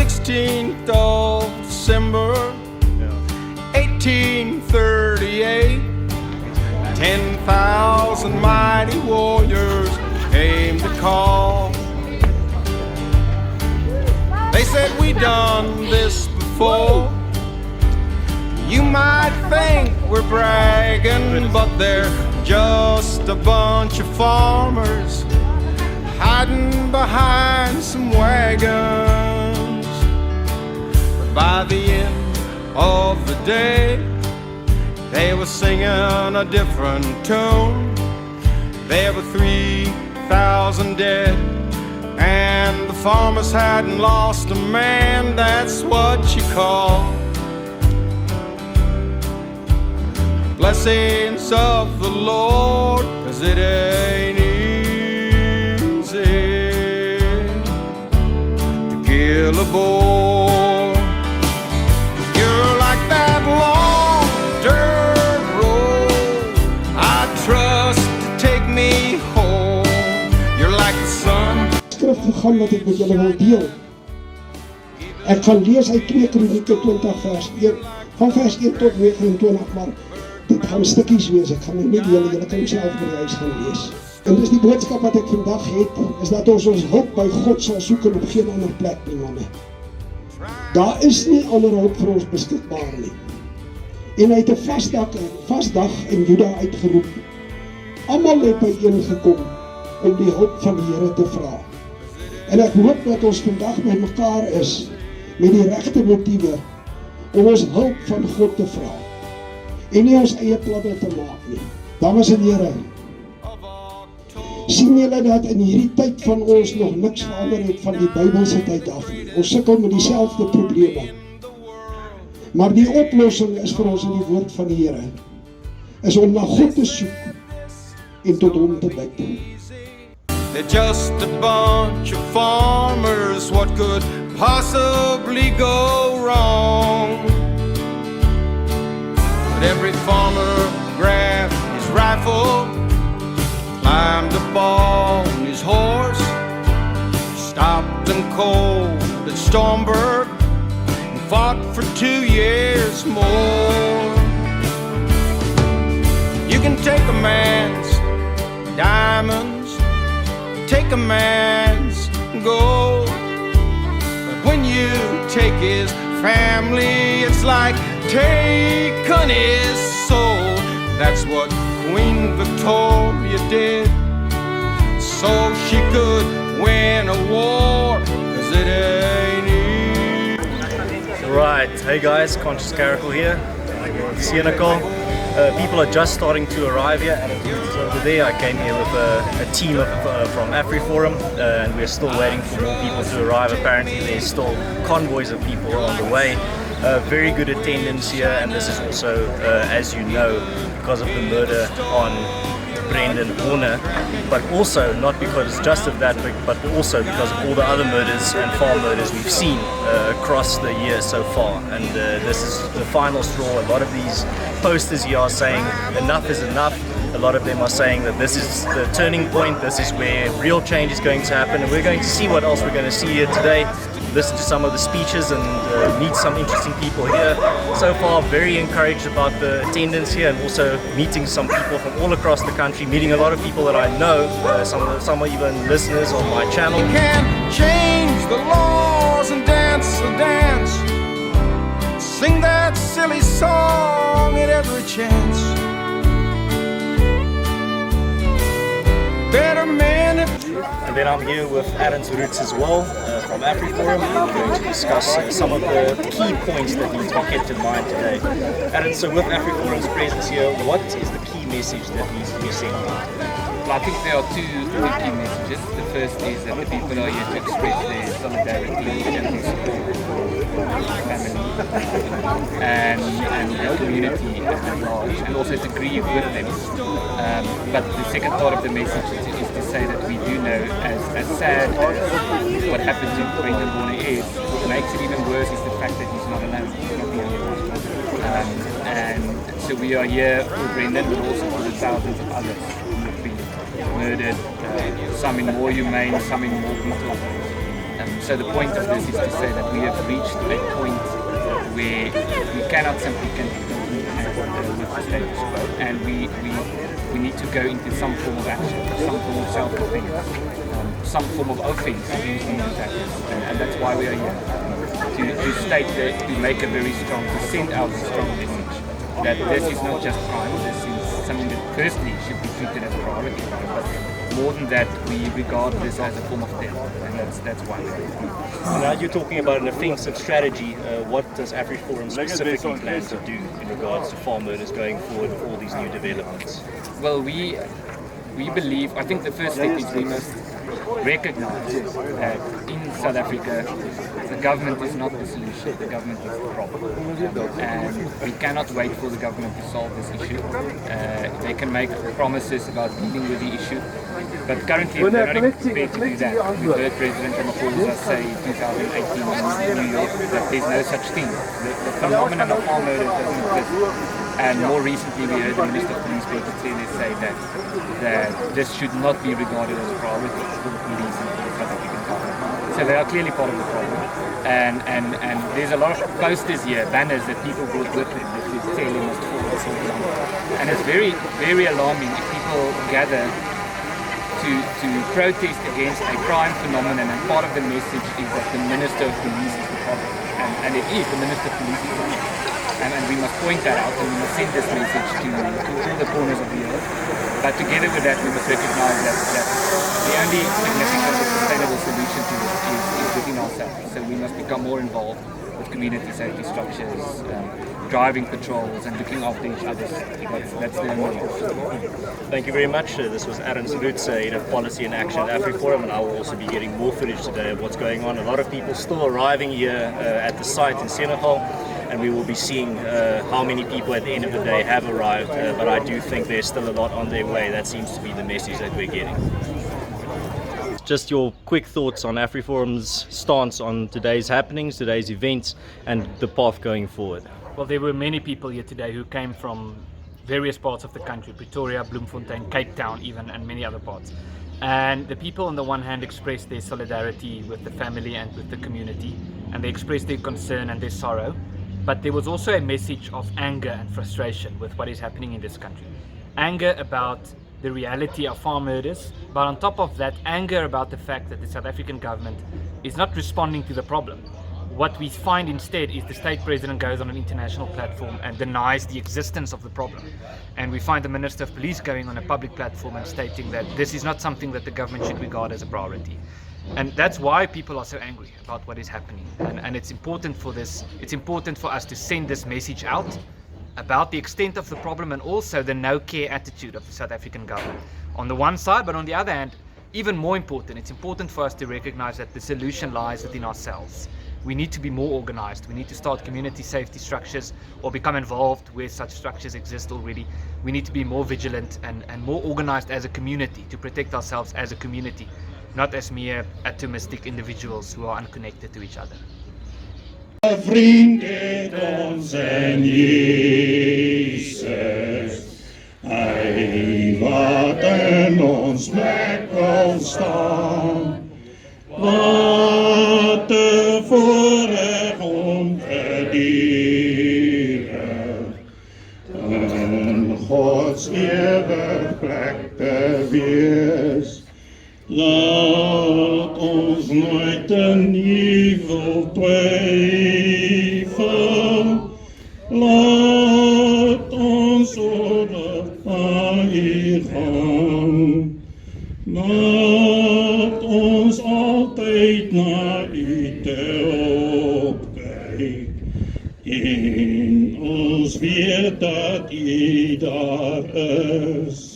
16th of December, 1838, 10,000 mighty warriors came to call. They said, we done this before. You might think we're bragging, but they're just a bunch of farmers hiding behind some wagons. But by the end of the day, they were singing a different tune. There were 3,000 dead, and the farmers hadn't lost a man. That's what you call blessings of the Lord, 'cause it ain't easy to kill a boy. You're like that long dirt road I trust to take me home. You're like the sun. Skrifgegaan wat ek met julle wil deel. Ek gaan lees uit 2 Kronieke 20 vers 1, van vers 1 tot 29, maar dit gaan stukkies wees, ek gaan nie deel, julle kan self by die huis gaan lees. En dis die boodskap wat ek vandag het, is dat ons hulp by God sal soek en op geen ander plek nie, manne. Daar is nie ander hulp vir ons beskikbaar nie. En hy het 'n vasdag in Juda uitgeroep. Almal het byeengekom om die hulp van die Here te vra. En ek hoop dat ons vandag met mekaar is met die regte motiewe om ons hulp van God te vra en nie ons eie planne te maak nie. Dames en here, sien julle dat in hierdie tyd van ons nog niks verander het van die Bybelse tyd af nie. Ons sukkel met dieselfde probleme. Maar die oplossing is vir ons in die woord van die Here, is om na God te soek en tot hom te bid. They're just a bunch of farmers. What could possibly go wrong? But every farmer grabbed his rifle, climbed up on his horse, stopped and cold at Stormberg, and fought for 2 years more. You can take a man's diamonds, take a man's gold, but when you take his family, it's like taking his soul. That's what Queen Victoria did, so she could win a war, 'cause it ain't easy. Right, hey guys, Conscious Caracal here, Senekal. People are just starting to arrive here, and over there I came here with a team from AfriForum, and we're still waiting for more people to arrive. Apparently there's still convoys of people on the way. Very good attendance here, and this is also, as you know, because of the murder on Brendin, but also not because just of that, but also because of all the other murders and farm murders we've seen across the year so far. And this is the final straw. A lot of these posters here are saying enough is enough. A lot of them are saying that this is the turning point, this is where real change is going to happen, and we're going to see what else we're going to see here today. Listen to some of the speeches and meet some interesting people here. So far, very encouraged about the attendance here, and also meeting some people from all across the country, meeting a lot of people that I know, some are even listeners on my channel. You can't change the laws and dance the dance, sing that silly song at every chance. Better men if... And then I'm here with Ernst Roets as well from AfriForum. We're going to discuss some of the key points that need to be kept in mind today. Ernst, so with AfriForum's presence here, what is the key message that needs to be sent out? Well, I think there are two key messages. The first is that the people are here to express their solidarity and their support for family and the community at large, and also to grieve with them. But the second part of the message is to say that we do know, as sad as what happened to Brendin is, what makes it even worse is the fact that he's not alone. He's not the only one. And so we are here for Brendin, but also for the thousands of others who have been murdered, some in more humane, some in more brutal So the point of this is to say that we have reached a point where we cannot simply continue with the status quo, and we need to go into some form of action, some form of self-defense, some form of offense against these attackers, and that's why we are here, to state that, to make a very strong, to send out a strong message that this is not just crime, this is something that firstly should be treated as a priority crime, but more than that, we regard this as a form of terror, and that's why we're here. Now you're talking about an offensive strategy. What does AfriForum specifically plan to do in regards to farm murders going forward with all these new developments? Well, we believe, I think the first step is we must recognize that in South Africa, the government is not the solution, the government is the problem. And we cannot wait for the government to solve this issue. They can make promises about dealing with the issue, but currently they're not prepared to do that. We heard President Ramaphosa say in 2018 in New York that there's no such thing. The phenomenon of farm murders doesn't exist. And more recently we heard the Minister of Police say that this should not be regarded as a priority for the police and for the South African government. So they are clearly part of the problem. And there's a lot of posters here, banners that people brought with them that is Taylor must fall, for example. And it's very, very alarming if people gather to protest against a crime phenomenon, and part of the message is that the Minister of Police is the problem. And it is, the Minister of Police is the problem. And we must point that out, and we must send this message to all the corners of the earth. But together with that, we must recognize that the only significant and sustainable solution to this is within ourselves. So we must become more involved with community safety structures, driving patrols and looking after each other. That's the only option. Thank you very much. This was Ernst Roets, Head of Policy and Action at AfriForum, and I will also be getting more footage today of what's going on. A lot of people still arriving here at the site in Senekal, and we will be seeing how many people at the end of the day have arrived, but I do think there's still a lot on their way. That seems to be the message that we're getting. Just your quick thoughts on AfriForum's stance on today's happenings, today's events, and the path going forward. Well, there were many people here today who came from various parts of the country, Pretoria, Bloemfontein, Cape Town even, and many other parts. And the people on the one hand expressed their solidarity with the family and with the community, and they expressed their concern and their sorrow. But there was also a message of anger and frustration with what is happening in this country. Anger about the reality of farm murders, but on top of that, anger about the fact that the South African government is not responding to the problem. What we find instead is the state president goes on an international platform and denies the existence of the problem. And we find the Minister of Police going on a public platform and stating that this is not something that the government should regard as a priority. And that's why people are so angry about what is happening. And it's important for this, it's important for us to send this message out about the extent of the problem, and also the no-care attitude of the South African government on the one side, but on the other hand, even more important, it's important for us to recognize that the solution lies within ourselves. We need to be more organized. We need to start community safety structures or become involved where such structures exist already. We need to be more vigilant and more organized as a community to protect ourselves as a community, not as mere atomistic individuals who are unconnected to each other. Vriend het ons en Jesus, hy wat in ons plek wil staan, wat 'n voorreg om te diere, in Gods ewige plek te wees. Laat ons nooit in evil twyfel, laat ons oorlog aan U gaan, laat ons altyd na U te opkyk, en ons weet dat U daar is.